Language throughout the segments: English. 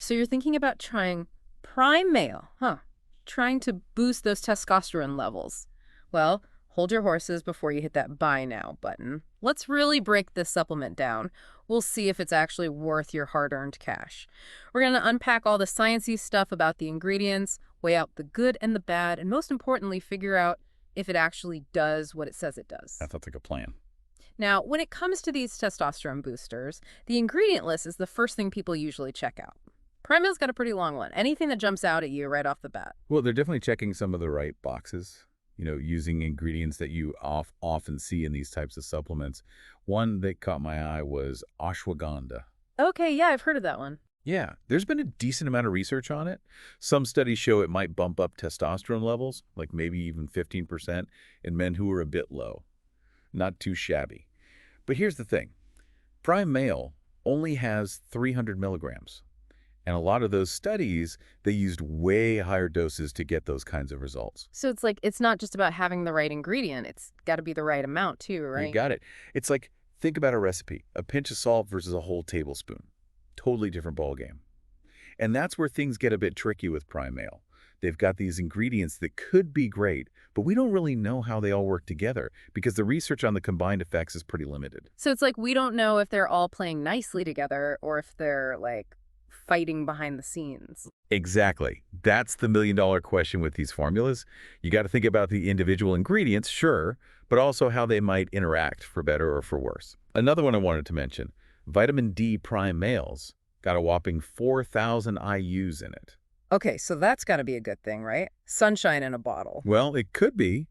So you're thinking about trying prime male, huh? Trying to boost those testosterone levels. Well, hold your horses before you hit that buy now button. Let's really break this supplement down. We'll see if it's actually worth your hard-earned cash. We're going to unpack all the sciencey stuff about the ingredients, weigh out the good and the bad, and most importantly, figure out if it actually does what it says it does. That sounds like a plan. Now, when it comes to these testosterone boosters, the ingredient list is the first thing people usually check out. Primal's got a pretty long one. Anything that jumps out at you right off the bat. Well, they're definitely checking some of the right boxes, using ingredients that you often see in these types of supplements. One that caught my eye was ashwagandha. Okay, yeah, I've heard of that one. Yeah, there's been a decent amount of research on it. Some studies show it might bump up testosterone levels, like maybe even 15% in men who are a bit low. Not too shabby. But here's the thing. Prime male only has 300 milligrams. And a lot of those studies, they used way higher doses to get those kinds of results. So it's like, it's not just about having the right ingredient. It's got to be the right amount too, right? You got it. It's like, think about a recipe. A pinch of salt versus a whole tablespoon. Totally different ballgame. And that's where things get a bit tricky with prime male. They've got these ingredients that could be great, but we don't really know how they all work together because the research on the combined effects is pretty limited. So it's like, we don't know if they're all playing nicely together or if they're like fighting behind the scenes. Exactly. That's the million-dollar question with these formulas. You got to think about the individual ingredients, sure, but also how they might interact for better or for worse. Another one I wanted to mention, vitamin D prime males got a whopping 4,000 IUs in it. Okay, so that's got to be a good thing, right? Sunshine in a bottle. Well, it could be.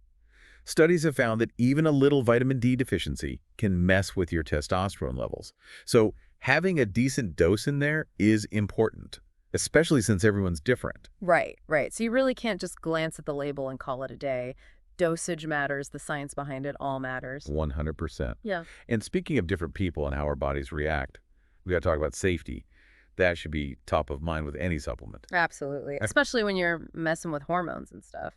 Studies have found that even a little vitamin D deficiency can mess with your testosterone levels. So having a decent dose in there is important, especially since everyone's different. Right, right. So you really can't just glance at the label and call it a day. Dosage matters. The science behind it all matters. 100%. Yeah. And speaking of different people and how our bodies react, we got to talk about safety. That should be top of mind with any supplement. Absolutely. Especially when you're messing with hormones and stuff.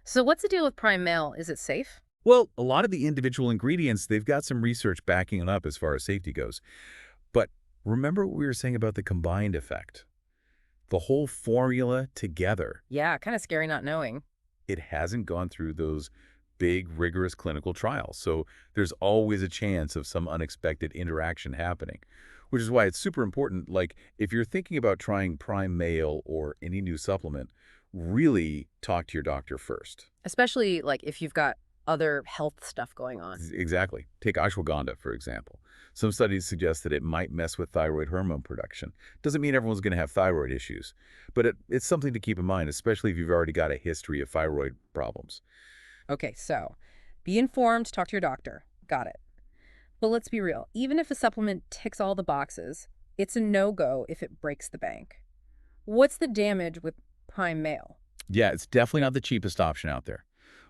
So what's the deal with prime male? Is it safe? Well, a lot of the individual ingredients, they've got some research backing it up as far as safety goes. But remember what we were saying about the combined effect? The whole formula together. Yeah, kind of scary not knowing. It hasn't gone through those big, rigorous clinical trials. So there's always a chance of some unexpected interaction happening, which is why it's super important. Like, if you're thinking about trying prime male or any new supplement, really talk to your doctor first. Especially like if you've got other health stuff going on. Exactly. Take ashwagandha, for example. Some studies suggest that it might mess with thyroid hormone production. Doesn't mean everyone's going to have thyroid issues, but it's something to keep in mind, especially if you've already got a history of thyroid problems. Okay, so be informed, talk to your doctor. Got it. But let's be real. Even if a supplement ticks all the boxes, it's a no-go if it breaks the bank. What's the damage with prime male? Yeah, it's definitely not the cheapest option out there.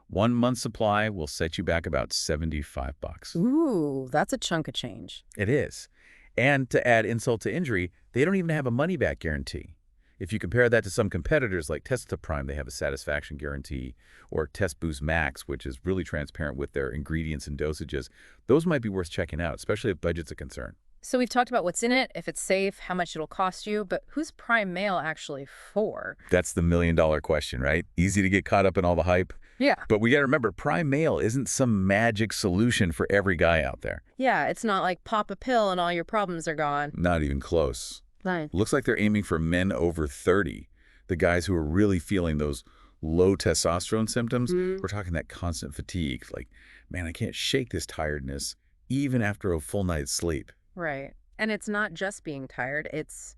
1 month's supply will set you back about $75. Ooh, that's a chunk of change. It is. And to add insult to injury, they don't even have a money-back guarantee. If you compare that to some competitors like Testosterone, they have a satisfaction guarantee, or Test Boost Max, which is really transparent with their ingredients and dosages. Those might be worth checking out, especially if budget's a concern. So we've talked about what's in it, if it's safe, how much it'll cost you, but who's prime male actually for? That's the million-dollar question, right? Easy to get caught up in all the hype. Yeah. But we got to remember, prime male isn't some magic solution for every guy out there. Yeah, it's not like pop a pill and all your problems are gone. Not even close. Fine. Looks like they're aiming for men over 30, the guys who are really feeling those low testosterone symptoms. We're talking that constant fatigue, like, man, I can't shake this tiredness even after a full night's sleep. Right. And it's not just being tired, it's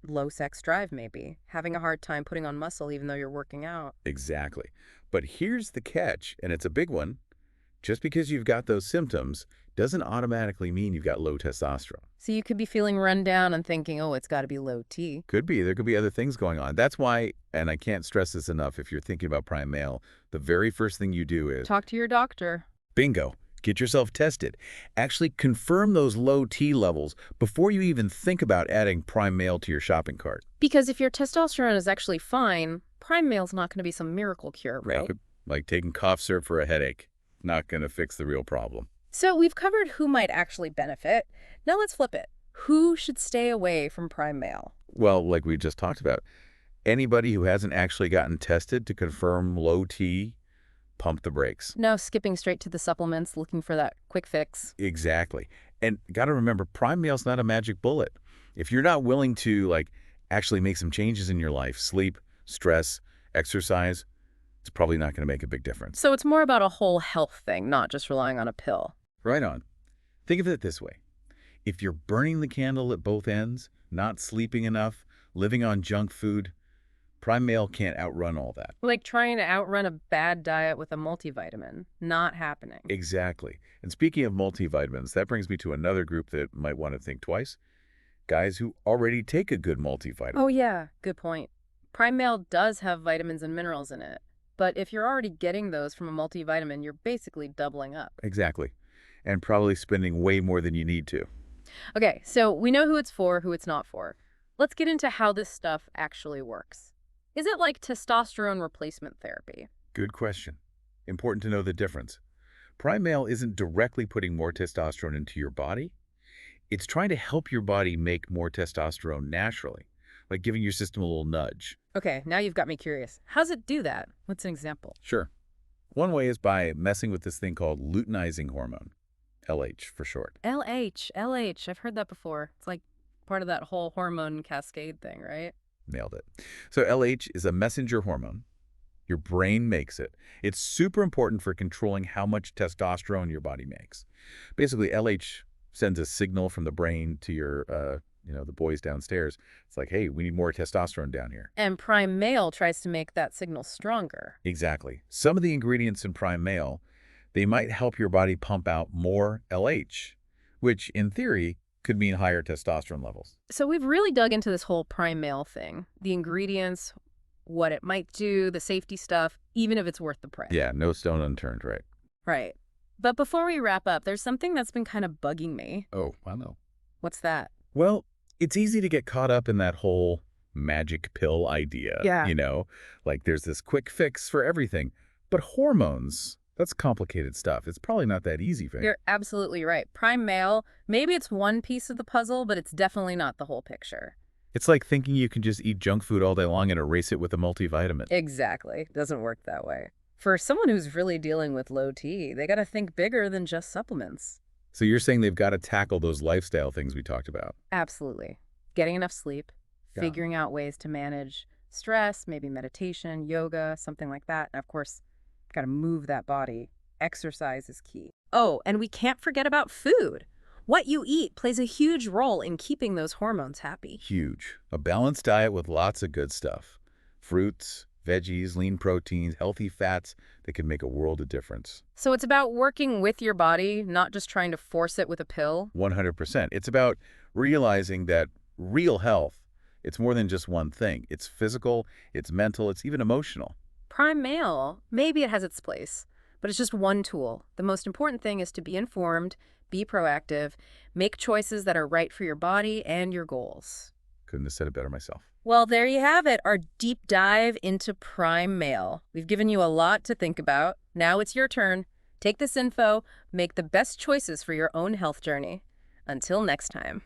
low sex drive maybe, having a hard time putting on muscle even though you're working out. Exactly. But here's the catch, and it's a big one. Just because you've got those symptoms doesn't automatically mean you've got low testosterone. So you could be feeling run down and thinking, oh, it's got to be low T. Could be. There could be other things going on. That's why, and I can't stress this enough, if you're thinking about prime male, the very first thing you do is talk to your doctor. Bingo. Get yourself tested. Actually confirm those low T levels before you even think about adding prime male to your shopping cart. Because if your testosterone is actually fine, prime male's not going to be some miracle cure, right? Like taking cough syrup for a headache. Not going to fix the real problem. So we've covered who might actually benefit. Now let's flip it. Who should stay away from prime male? Well, like we just talked about, anybody who hasn't actually gotten tested to confirm low T, pump the brakes. No skipping straight to the supplements looking for that quick fix. Exactly. And got to remember, Prime Mail's not a magic bullet. If you're not willing to, like, actually make some changes in your life, sleep, stress, exercise, it's probably not going to make a big difference. So it's more about a whole health thing, not just relying on a pill. Right on. Think of it this way. If you're burning the candle at both ends, not sleeping enough, living on junk food, Prime Mail can't outrun all that. Like trying to outrun a bad diet with a multivitamin. Not happening. Exactly. And speaking of multivitamins, that brings me to another group that might want to think twice. Guys who already take a good multivitamin. Oh yeah, good point. Prime Mail does have vitamins and minerals in it. But if you're already getting those from a multivitamin, you're basically doubling up. Exactly. And probably spending way more than you need to. Okay, so we know who it's for, who it's not for. Let's get into how this stuff actually works. Is it like testosterone replacement therapy? Good question. Important to know the difference. Prime Mail isn't directly putting more testosterone into your body. It's trying to help your body make more testosterone naturally, like giving your system a little nudge. Okay, now you've got me curious. How's it do that? What's an example? Sure. One way is by messing with this thing called luteinizing hormone, LH for short. LH. I've heard that before. It's like part of that whole hormone cascade thing, right? Nailed it. So LH is a messenger hormone. Your brain makes it. It's super important for controlling how much testosterone your body makes. Basically, LH sends a signal from the brain to your, the boys downstairs. It's like, hey, we need more testosterone down here. And Prime Mail tries to make that signal stronger. Exactly. Some of the ingredients in Prime Mail, they might help your body pump out more LH, which in theory could mean higher testosterone levels. So we've really dug into this whole Prime Mail thing. The ingredients, what it might do, the safety stuff, even if it's worth the price. Yeah, no stone unturned, right? Right. But before we wrap up, there's something that's been kind of bugging me. Oh, I know. What's that? Well, it's easy to get caught up in that whole magic pill idea. Yeah. Like there's this quick fix for everything. But hormones, that's complicated stuff. It's probably not that easy, right? You're absolutely right. Prime Mail, maybe it's one piece of the puzzle, but it's definitely not the whole picture. It's like thinking you can just eat junk food all day long and erase it with a multivitamin. Exactly. Doesn't work that way. For someone who's really dealing with low T, they got to think bigger than just supplements. So you're saying they've got to tackle those lifestyle things we talked about? Absolutely. Getting enough sleep, Yeah. figuring out ways to manage stress, maybe meditation, yoga, something like that. And of course, got to move that body. Exercise is key. Oh, and we can't forget about food. What you eat plays a huge role in keeping those hormones happy. Huge. A balanced diet with lots of good stuff. Fruits, veggies, lean proteins, healthy fats that can make a world of difference. So it's about working with your body, not just trying to force it with a pill. 100%. It's about realizing that real health, it's more than just one thing. It's physical, it's mental, it's even emotional. Prime Mail, maybe it has its place, but it's just one tool. The most important thing is to be informed, be proactive, make choices that are right for your body and your goals. Couldn't have said it better myself. Well, there you have it, our deep dive into Prime Mail. We've given you a lot to think about. Now it's your turn. Take this info, make the best choices for your own health journey. Until next time.